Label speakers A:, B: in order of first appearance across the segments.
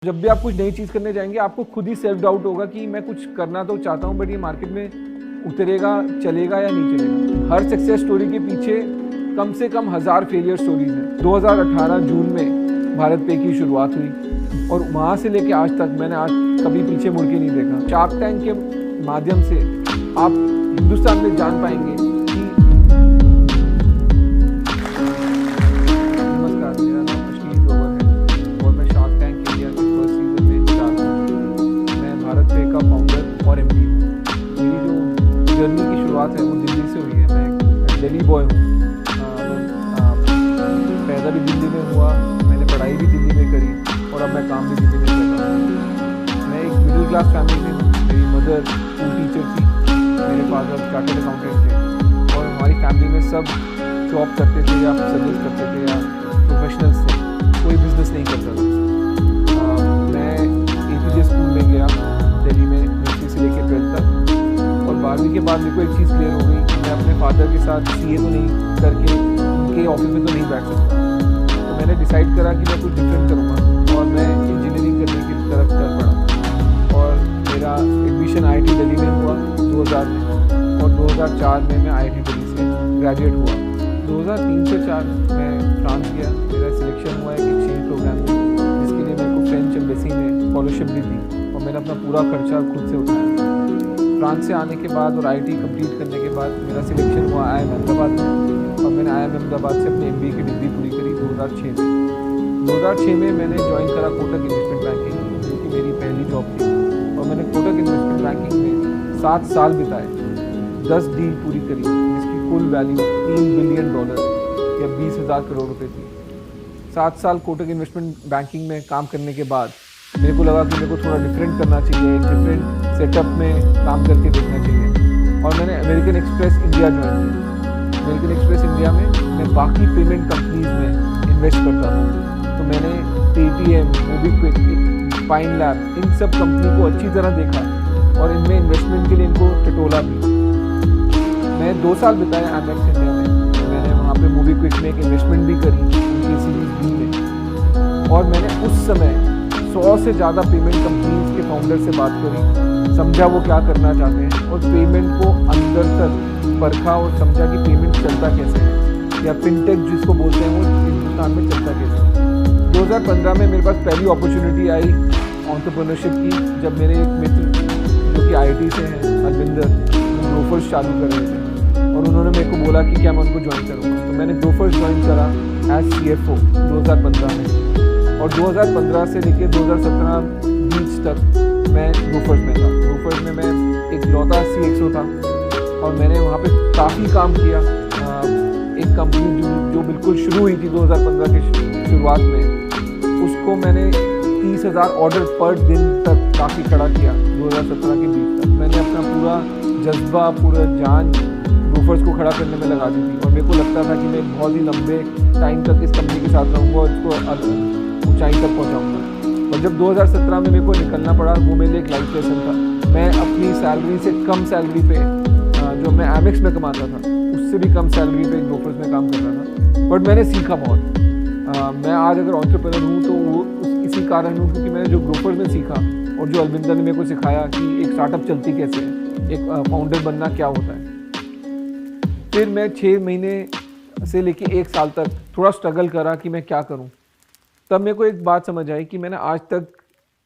A: जब भी आप कुछ नई चीज़ करने जाएंगे आपको खुद ही सेल्फ डाउट होगा कि मैं कुछ करना तो चाहता हूँ बट ये मार्केट में उतरेगा, चलेगा या नहीं चलेगा। हर सक्सेस स्टोरी के पीछे कम से कम 1000 फेलियर स्टोरीज हैं। 2018 जून में भारत पे की शुरुआत हुई और वहाँ से लेके आज तक मैंने आज कभी पीछे मुड़ के नहीं देखा। शार्क टैंक के माध्यम से आप हिंदुस्तान में जान पाएंगे कि नमस्कार, मेरा नाम अश्लील ग्रोवर है और मैं शार्क टैंक इंडिया के फर्स्ट सीजन में स्टार्ट हूँ। मैं भारत पे का फाउंडर और एमडी हूँ। मेरी जो जर्नी की शुरुआत है वो दिल्ली से हुई है। मैं एक दिल्ली बॉय हूँ। पैदा भी दिल्ली में हुआ, मैंने पढ़ाई भी दिल्ली में करी और अब मैं काम भी दिल्ली में कर रहा हूँ। मैं एक मिडिल क्लास फैमिली से हूँ। मेरी मदर स्कूल टीचर थी, मेरे फादर चार्टर्ड अकाउंटेंट थे और हमारी फैमिली में सब जॉब करते थे या सर्विस करते थे या प्रोफेशनल्स थे, कोई बिजनेस नहीं करता था। मैं APJ स्कूल में गया दिल्ली में, नर्सरी से लेकर 12th तक, और 12वीं के बाद मेरे को एक चीज़ क्लियर हो गई कि मैं अपने फादर के साथ CA तो नहीं करके उनके ऑफिस में तो नहीं बैठ सकता। तो मैंने डिसाइड करा कि मैं कुछ डिफरेंट करूँगा और मैं इंजीनियरिंग करने की तरफ चल पड़ा और मेरा एडमिशन IIT दिल्ली में हुआ 2000 में और 2004 में मैं IIT दिल्ली से ग्रेजुएट हुआ। 2003 से 4 मैं फ्रांस गया। मेरा सिलेक्शन हुआ एक एक्सचेंज प्रोग्राम में जिसके लिए मेरे को फ्रेंच एम्बेसी ने स्कॉलरशिप भी दी और मैंने अपना पूरा खर्चा खुद से उठाया। फ्रांस से आने के बाद और IIT कंप्लीट करने के बाद मेरा सिलेक्शन हुआ IIM अहमदाबाद में और मैंने IIM अहमदाबाद से अपनी MBA की डिग्री पूरी करी 2006 में। 2006 में मैंने ज्वाइन करा कोटक इन्वेस्टमेंट बैंकिंग, जो कि मेरी पहली जॉब थी और मैंने कोटक इन्वेस्टमेंट बैंकिंग में 7 साल बिताए, 10 डील पूरी करी जिसकी कुल वैल्यू $3 बिलियन या 20,000 करोड़ रुपए थी। 7 साल कोटक इन्वेस्टमेंट बैंकिंग में काम करने के बाद मेरे को लगा कि मेरे को थोड़ा डिफरेंट करना चाहिए, एक डिफरेंट सेटअप में काम करके देखना चाहिए और मैंने अमेरिकन एक्सप्रेस इंडिया ज्वाइन किया। अमेरिकन एक्सप्रेस इंडिया में मैं बाकी पेमेंट कंपनीज में इन्वेस्ट करता था। तो मैंने Paytm, MobiKwik, पाइन लैब, इन सब कंपनी को अच्छी तरह देखा और इनमें इन्वेस्टमेंट के लिए इनको टटोला भी। मैं 2 साल बिताए Amex इंडिया में। मैंने वहाँ पे MobiKwik में एक इन्वेस्टमेंट भी करी उनकी सीरीज B में और मैंने उस समय 100 से ज़्यादा पेमेंट कंपनीज के फाउंडर से बात करी, समझा वो क्या करना चाहते हैं और पेमेंट को अंदर तक परखा और समझा कि पेमेंट चलता कैसे है या फिनटेक जिसको बोलते हैं वो हिंदुस्तान में चलता कैसे है। 2015 में मेरे पास पहली अपॉर्चुनिटी आई एंटरप्रेन्योरशिप की, जब मेरे एक मित्र जो कि IIT से हैं, अलविंदर, ग्रोफर्स चालू कर रहे थे और उन्होंने मेरे को बोला कि क्या मैं उनको ज्वाइन करूँगा। तो मैंने ग्रोफर्स ज्वाइन करा एज CFO 2015 में और 2015 से लेकर 2017 बीच तक मैं ग्रोफर्स में था। ग्रोफर्स में मैं एक लौता CXO था और मैंने वहाँ पे काफ़ी काम किया। एक कंपनी जो बिल्कुल शुरू हुई थी 2015 के शुरुआत में, उसको मैंने 30,000 ऑर्डर पर दिन तक काफ़ी खड़ा किया 2017 के बीच तक। मैंने अपना पूरा जज्बा, पूरा जान ग्रोफर्स को खड़ा करने में लगा दी थी और मेरे को लगता था कि मैं बहुत ही लंबे टाइम तक इस कंपनी के साथ रहूँगा और इसको ऊंचाई तक पहुँचाऊँगा। और जब 2017 में मेरे को निकलना पड़ा, वो मेरे लिए एक लाइफ लेसन था। मैं अपनी सैलरी से कम सैलरी पे, जो मैं Amex में कमाता था उससे भी कम सैलरी पे ग्रोफर्स में काम कर रहा था, बट मैंने सीखा बहुत। मैं आज अगर एंटरप्रेन्योर हूँ तो वो इसी कारण हूँ क्योंकि मैंने जो ग्रोफर्स में सीखा और जो अलविंदर ने मेरे को सिखाया कि एक स्टार्टअप चलती कैसे है, एक फाउंडर बनना क्या होता है। फिर मैं 6 महीने से लेके 1 साल तक थोड़ा स्ट्रगल करा कि मैं क्या करूँ। तब मेरे को एक बात समझ आई कि मैंने आज तक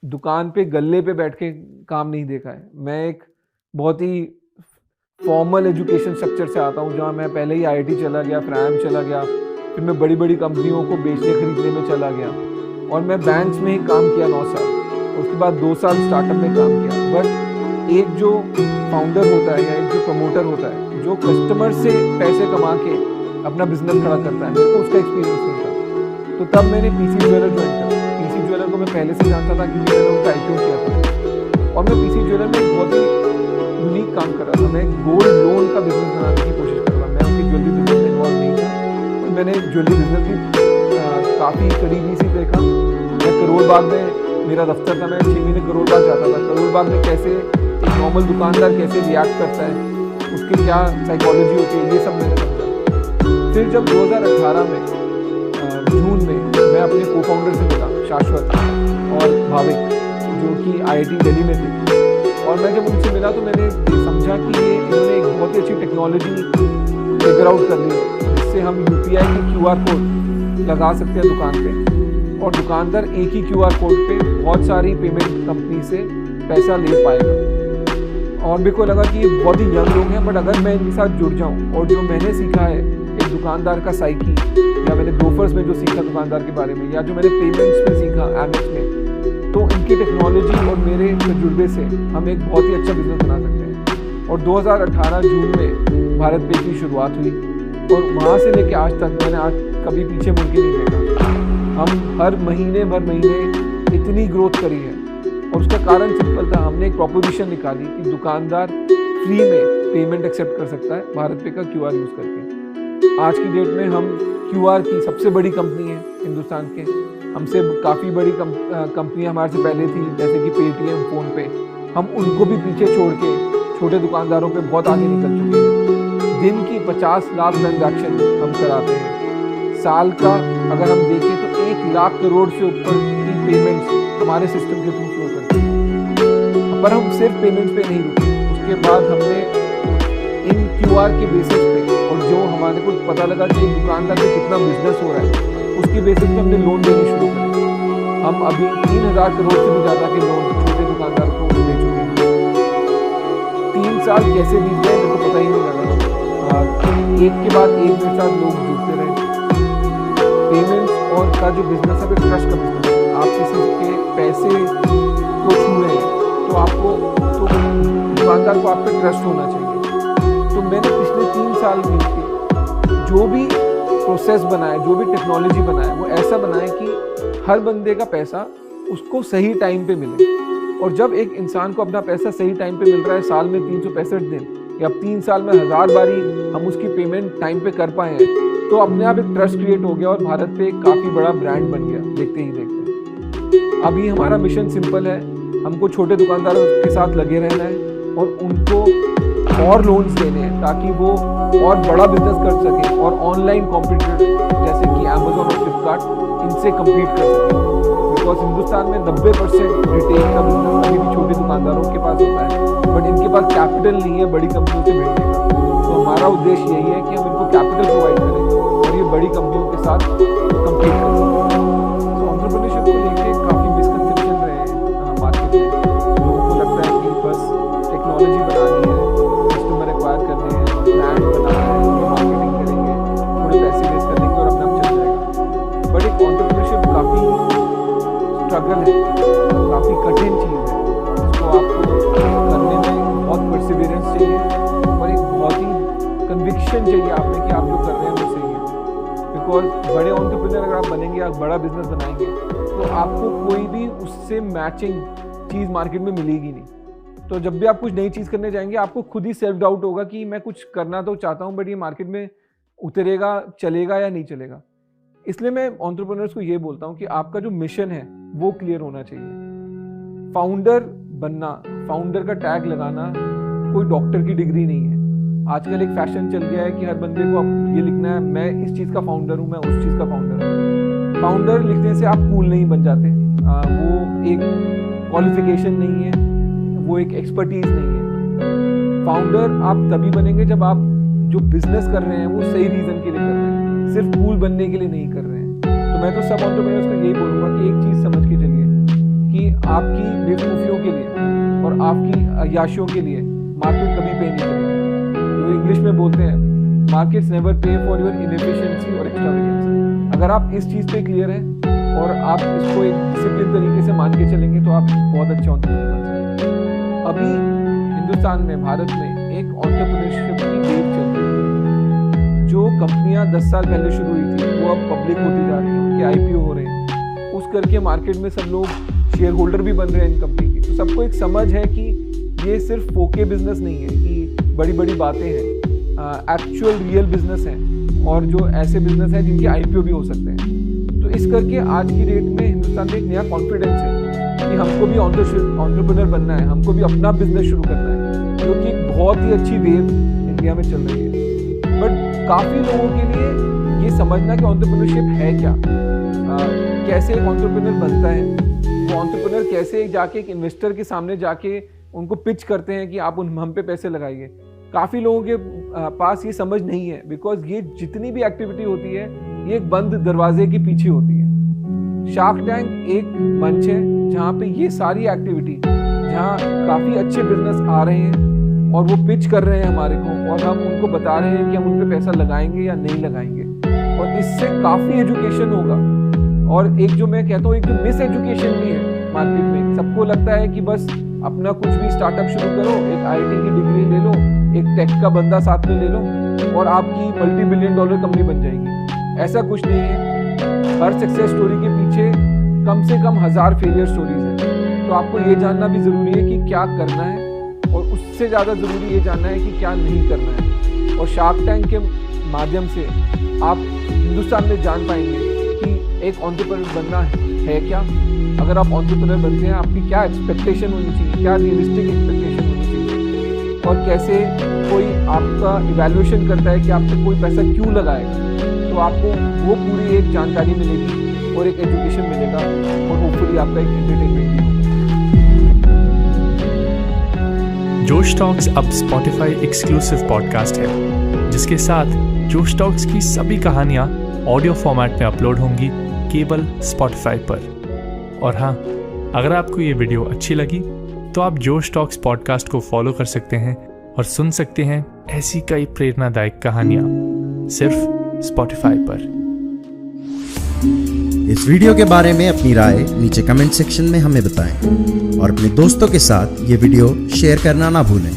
A: दुकान पे गल्ले पे बैठ के काम नहीं देखा है। मैं एक बहुत ही फॉर्मल एजुकेशन स्ट्रक्चर से आता हूँ, जहाँ मैं पहले ही IIT चला गया, फिर IIM चला गया, फिर मैं बड़ी बड़ी कंपनियों को बेचने खरीदने में चला गया और मैं बैंक्स में ही काम किया 9 साल। उसके बाद 2 साल स्टार्टअप में काम किया। बट एक जो फाउंडर होता है या एक जो प्रमोटर होता है जो कस्टमर से पैसे कमा के अपना बिजनेस खड़ा करता है, मेरे को उसका एक्सपीरियंस नहीं था। तो तब मैंने PC ज्वेलर ज्वाइन करा। PC ज्वेलर को मैं पहले से जानता था क्योंकि मैंने उनका IPO किया था और मैं PC ज्वेलर में एक बहुत ही यूनिक काम कर रहा था। मैं गोल्ड लोन का बिजनेस बनाने की कोशिश कर रहा था। मैं उनकी ज्वेलरी बिजनेस में इन्वॉल्व नहीं था और मैंने ज्वेलरी बिजनेस भी काफ़ी करीबी से देखा। मैं करोल बाग में मेरा दफ्तर था, मैं 6 महीने करोल बाग जाता था। करोल बाग में कैसे एक नॉर्मल दुकानदार कैसे रिएक्ट करता है, उसकी क्या साइकोलॉजी होती है, ये सब मैंने समझा। फिर जब 2018 में जून में मैं अपने को फाउंडर से मिला शाश्वत और भाविक, जो कि IIT दिल्ली में थे। और मैं जब उनसे मिला तो मैंने समझा कि इन्होंने एक बहुत ही अच्छी टेक्नोलॉजी फिगर आउट कर ली है, जिससे हम UPI की QR कोड लगा सकते हैं दुकान पे, और दुकानदार एक ही QR कोड पे बहुत सारी पेमेंट कंपनी से पैसा ले पाएगा। और मेरे को लगा कि ये बहुत ही यंग लोग हैं, बट अगर मैं इनके साथ जुड़ जाऊँ और जो मैंने सीखा है एक दुकानदार का साइकी, या मैंने ग्रोफर्स में जो सीखा दुकानदार के बारे में, या जो मैंने पेमेंट्स में सीखा एमएक्स में, तो इनकी टेक्नोलॉजी और मेरे तजुर्बे से हम एक बहुत ही अच्छा बिजनेस बना सकते हैं। और 2018 जून में भारत पे की शुरुआत हुई, और वहाँ से लेके आज तक मैंने आज कभी पीछे मुड़ के नहीं देखा। हम हर महीने इतनी ग्रोथ करी है, और उसका कारण सिंपल था। हमने एक प्रोपोजिशन निकाली कि दुकानदार फ्री में पेमेंट एक्सेप्ट कर सकता है भारत पे का QR यूज़ करके। आज की डेट में हम QR की सबसे बड़ी कंपनी है हिंदुस्तान के। हमसे काफ़ी बड़ी कंपनियां हमारे से पहले थी, जैसे कि पेटीएम, फ़ोनपे। हम उनको भी पीछे छोड़ के छोटे दुकानदारों पे बहुत आगे निकल चुके हैं। दिन की 50 लाख ट्रांजैक्शन हम कराते हैं। साल का अगर हम देखें तो 1 लाख करोड़ से ऊपर की पेमेंट्स हमारे सिस्टम के थ्रू फ्लो करती हैं। पर हम सिर्फ पेमेंट्स पे नहीं रुके, उसके बाद हमने इन QR के बेसिस पे, और जो हमारे को पता लगा कि एक दुकानदार का कितना बिजनेस हो रहा है, उसके बेसिस पे हमने लोन देने शुरू करे। हम अभी 3000 करोड़ से भी ज़्यादा के लोन छोटे दुकानदार को दे चुके हैं। 3 साल कैसे बीत गए मेरे को पता ही नहीं लगा। एक के बाद एक मेरे साथ लोग जुड़ते रहे। पेमेंट्स और का जो बिजनेस है वो ट्रस्ट का बिजनेस है। आप किसी के पैसे को छू रहे हैं तो आपको, तो दुकानदार को आप पे ट्रस्ट होना चाहिए। तो मैंने पिछले 3 साल मिलकर जो भी प्रोसेस बनाए, जो भी टेक्नोलॉजी बनाए, वो ऐसा बनाए कि हर बंदे का पैसा उसको सही टाइम पे मिले। और जब एक इंसान को अपना पैसा सही टाइम पे मिल रहा है, साल में 365 दिन या 3 साल में 1000 बारी हम उसकी पेमेंट टाइम पे कर पाए हैं, तो अपने आप एक ट्रस्ट क्रिएट हो गया और भारत पे एक काफ़ी बड़ा ब्रांड बन गया देखते ही देखते। अभी हमारा मिशन सिंपल है, हमको छोटे दुकानदारों के साथ लगे रहना है और उनको और लोन्स देने हैं ताकि वो और बड़ा बिजनेस कर सकें और ऑनलाइन कॉम्पिटिटर जैसे कि अमेजोन और फ्लिपकार्ट इनसे कम्पीट कर सकें। बिकॉज हिंदुस्तान में 90% रिटेल का बिजनेस अभी भी छोटे दुकानदारों के पास होता है, बट इनके पास कैपिटल नहीं है बड़ी कंपनियों से मिलने का। तो हमारा उद्देश्य यही है कि हम इनको कैपिटल प्रोवाइड करें और ये बड़ी कंपनियों के साथ कम्पीट कर सकें। तो एंटरप्रेन्योरशिप को लेके काफ़ी मिसकंसेप्शन रहे हैं मार्केट में। लोगों को लगता है कि बस टेक्नोलॉजी बनानी है, कस्टमर एक्वायर करने हैं, ब्रांड बनाना है, मार्केटिंग करेंगे, थोड़े पैसे रेज कर लेंगे और अपना चल जाएगा। बट एक एंटरप्रेन्योरशिप काफ़ी स्ट्रगल है, काफ़ी कठिन चीज़ है, जिसको आपको करने में बहुत परसिवियरेंस चाहिए और एक बहुत ही कन्विक्शन चाहिए आप में कि आप जो कर रहे हैं वो सही है। बिकॉज बड़े एंटरप्रेन्योर अगर आप बनेंगे, आप बड़ा बिजनेस बनाएंगे, तो आपको कोई भी उससे मैचिंग चीज़ मार्केट में मिलेगी नहीं। तो जब भी आप कुछ नई चीज़ करने जाएंगे, आपको खुद ही सेल्फ डाउट होगा कि मैं कुछ करना तो चाहता हूँ, बट ये मार्केट में उतरेगा, चलेगा या नहीं चलेगा। इसलिए मैं एंटरप्रेन्योर्स को ये बोलता हूँ कि आपका जो मिशन है वो क्लियर होना चाहिए। फाउंडर बनना, फाउंडर का टैग लगाना कोई डॉक्टर की डिग्री नहीं है। आजकल एक फैशन चल गया है कि हर बंदे को अब ये लिखना है मैं इस चीज़ का फाउंडर हूँ, मैं उस चीज़ का फाउंडर हूँ। फाउंडर लिखने से आप कूल नहीं बन जाते। वो एक क्वालिफिकेशन नहीं है, वो एक एक्सपर्टीज नहीं है। फाउंडर आप तभी बनेंगे जब आप जो बिजनेस कर रहे हैं वो सही रीज़न के लिए कर रहे हैं, सिर्फ कूल बनने के लिए नहीं कर रहे हैं। तो मैं तो सब एंटरप्रेन्योर्स को यही बोलूँगा कि एक चीज़ समझ के चलिए कि आपकी बेवकूफ़ियों के लिए और आपकी अय्याशियों के लिए मार्केट कभी पे नहीं करेगी। जो इंग्लिश में बोलते हैं मार्केट्स नेवर पे फॉर योर इनएफिशिएंसी और एक्स्ट्रावेगेंस। अगर आप इस चीज़ पे क्लियर हैं और आप इसको एक डिसिप्लिन तरीके से मान के चलेंगे तो आप बहुत अच्छा एंटरप्रेन्योर बन सकते हैं। अभी हिंदुस्तान में, भारत में एक एंटरप्रेन्योरशिप की वेव चल रही है। जो कंपनियां 10 साल पहले शुरू हुई थी वो अब पब्लिक होती जा रही हैं, उनके IPO हो रहे हैं, उस करके मार्केट में सब लोग शेयर होल्डर भी बन रहे हैं इन कंपनी के। तो सबको एक समझ है कि ये सिर्फ फोके बिजनेस नहीं है कि बड़ी बड़ी बातें हैं, एक्चुअल रियल बिजनेस हैं और जो ऐसे बिजनेस हैं जिनके IPO भी हो सकते हैं। तो इस करके आज की डेट में हिंदुस्तान में एक नया कॉन्फिडेंस है कि हमको भी एंटरप्रेन्योर बनना है, हमको भी अपना बिजनेस शुरू करना है, जो कि बहुत ही अच्छी वेव इंडिया में चल रही है। बट काफ़ी लोगों के लिए ये समझना कि एंटरप्रेन्योरशिप है क्या, कैसे एक एंटरप्रेन्योर बनता है, वो एंटरप्रेन्योर कैसे जाके एक इन्वेस्टर के सामने जाके उनको पिच करते हैं कि आप हम पे पैसे लगाइए। काफ़ी लोगों के पास ये समझ नहीं है, बिकॉज ये जितनी भी एक्टिविटी होती है ये एक बंद दरवाजे के पीछे होती है। शार्क टैंक एक मंच है जहाँ पे ये सारी एक्टिविटी, जहाँ काफ़ी अच्छे बिजनेस आ रहे हैं और वो पिच कर रहे हैं हमारे को, और हम उनको बता रहे हैं कि हम उन पे पैसा लगाएंगे या नहीं लगाएंगे, और इससे काफ़ी एजुकेशन होगा। और एक जो मैं कहता हूँ, एक जो मिस एजुकेशन भी है मार्केट में, सबको लगता है कि बस अपना कुछ भी स्टार्टअप शुरू करो, एक IIT की डिग्री ले लो, एक टेक का बंदा साथ में ले लो और आपकी $multi-billion कंपनी बन जाएगी। ऐसा कुछ नहीं है। हर सक्सेस स्टोरी के पीछे कम से कम 1000 फेलियर स्टोरीज हैं। तो आपको ये जानना भी ज़रूरी है कि क्या करना है, और उससे ज़्यादा ज़रूरी ये जानना है कि क्या नहीं करना है। और शार्क टैंक के माध्यम से आप हिंदुस्तान में जान पाएंगे कि एक एंटरप्रेन्योर बनना है क्या। अगर आप एंटरप्रेन्योर बनते हैं, आपकी क्या एक्सपेक्टेशन होनी चाहिए, क्या रियलिस्टिक एक्सपेक्टेशन होनी चाहिए, और कैसे कोई आपका इवैल्यूएशन करता है कि आपसे कोई पैसा क्यों लगाएगा। तो आपको वो पूरी एक जानकारी मिलेगी और एक एजुकेशन मिलेगा, और होपफुली आपका एक एंटरटेनमेंट भी होगा।
B: जोश टॉक्स अब Spotify एक्सक्लूसिव पॉडकास्ट है, जिसके साथ जोश टॉक्स की सभी कहानियाँ ऑडियो फॉर्मेट में अपलोड होंगी केवल Spotify पर। और हाँ, अगर आपको ये वीडियो अच्छी लगी तो आप जोश टॉक्स पॉडकास्ट को फॉलो कर सकते हैं और सुन सकते हैं ऐसी कई प्रेरणादायक कहानियाँ सिर्फ Spotify पर।
C: इस वीडियो के बारे में अपनी राय नीचे कमेंट सेक्शन में हमें बताएं और अपने दोस्तों के साथ ये वीडियो शेयर करना ना भूलें।